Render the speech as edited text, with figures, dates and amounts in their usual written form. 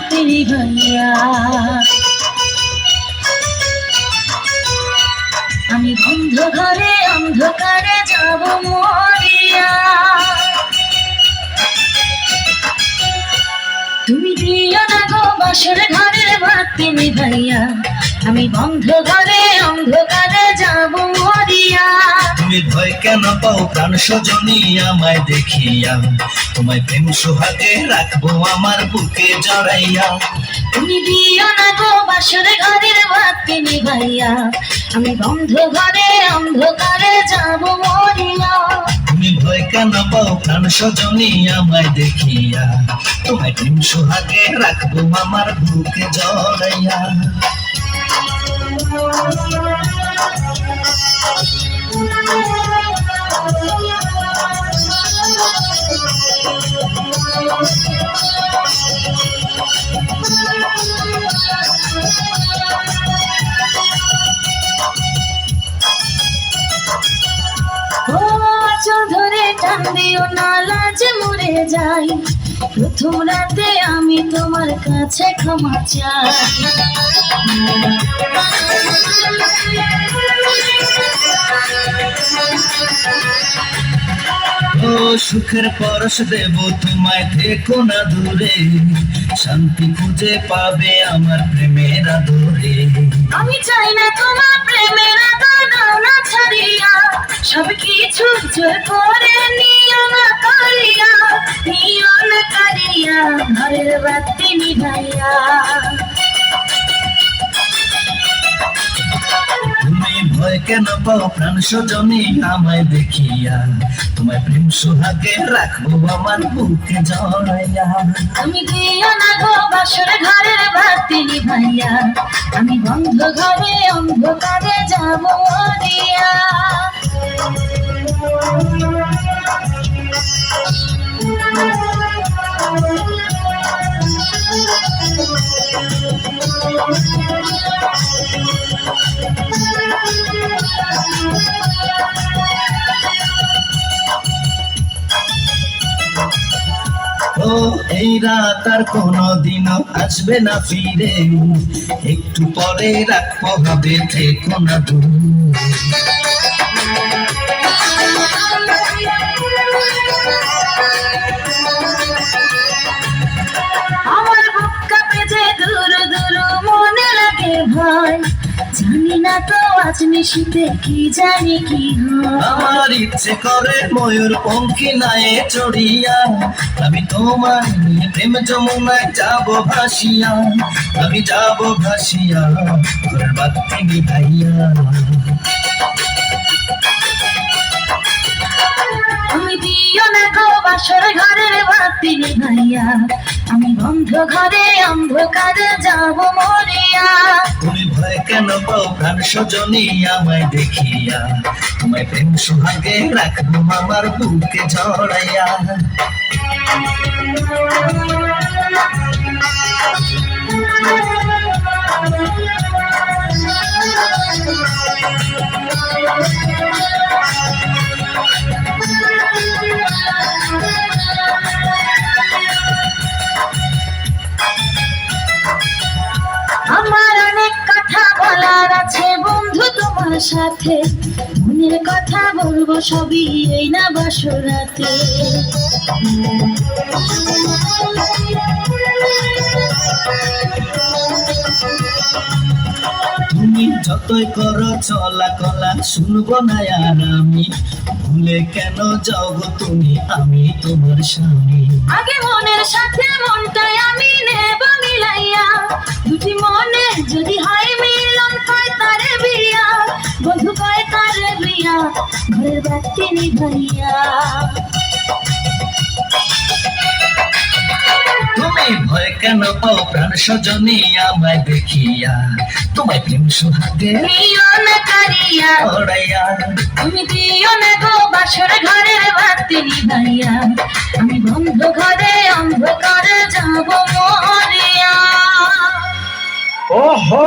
বাতি নিভাইয়া। আমি বন্ধ ঘরে অন্ধকারে যাব মরিয়া। তুমি দিও না গো বাসর ঘরের বাতি নিভাইয়া। আমি বন্ধ ঘরে অন্ধকারে যাব মরিয়া। তুমি ভয় কেন পাও প্রাণ সজনী আমায় দেখিয়া? তোমায় প্রেম সোহাগে রাখবো আমার বুকে জড়াইয়া। তুমি দিও না গো বাসর ঘরের বাতি নিভাইয়া। আমি বন্ধ ঘরে অন্ধকারে যাব মরিয়া। তুমি ভয় কেন পাও প্রাণ সজনী আমায় দেখিয়া? তোমায় প্রেম সোহাগে রাখবো আমার বুকে জড়াইয়া। ধরে টান দিও না লাজে মরে যাই। প্রথম রাতে আমি তোমার কাছে ক্ষমা চাই। ও সুখের পরশ দেব তোমায়, থেকো না দূরে। শান্তি খুঁজে পাবে আমার প্রেমের আদরে। আমি চাই না তোমার প্রেমের আদর দাও না ছাড়িয়া। সব কিছু জোর করে নিও না কারিয়া। নিও না কারিয়া ঘরের বাতি নিভাইয়া। তুমি ভয় কেন পাও প্রাণ সজনী আমায় দেখিয়া? তোমায় প্রেম সোহাগে রাখবো আমার বুকে জড়াইয়া। আমি দিও না গো বাসর ঘরের বাতি নিভাইয়া। আমি বন্ধ ঘরে অন্ধকারে যাব মরিয়া। ও এই রাত আর কোনদিনও আসবে না ফিরে। একটু পরে রাখবো হবে, থেকো না দূরে। আমার বুক কাঁপে যে দূর দূর মনে লাগে ভয়। জানি না তো আজ নিশিতে কি জানি কি হয়। আমার ইচ্ছে করে ময়ূর পঙ্খী নায়ে চড়িয়া। আমি তোমার নিয়ে প্রেম যমুনায় যাব ভাসিয়া। আমি যাব ভাসিয়া ঘরের বাতি নিভাইয়া। তুমি দিও না গো বাসর ঘরের বাতি নিভাইয়া। আমি বন্ধ ঘরে অন্ধকারে যাব মরিয়া। তুমি ভয় কেন পাও প্রাণ সজনী আমায় দেখিয়া? তোমায় প্রেম সোহাগে রাখবো আমার বুকে জড়াইয়া। আমার অনেক কথা বলার আছে বন্ধু তোমার সাথে। মনের কথা বলবো সবই এই না বাসরাতে। তুমি যতই করো চলা কলা শুনবো না আর আমি। ভুলে কেন যাও গো তুমি, আমি তোমার স্বামী। আগে মনের সাথে মনটাই আমি নেব মিলাইয়া। দুটি মনে যদি হয় মিলন কয় তারে বিয়া। বন্ধু কয় তারে বিয়া ঘরের বাতি নিভাইয়া। তুমি ভয় কেন পাও প্রাণ সজনী আমায় দেখিয়া? তোমায় প্রেম সোহাগে নিও না কারিয়া। জড়াইয়া। তুমি দিও না গো বাসর ঘরের বাতি নিভাইয়া। আমি বন্ধ ঘরে অন্ধকারে যাব মরিয়া। ওহো।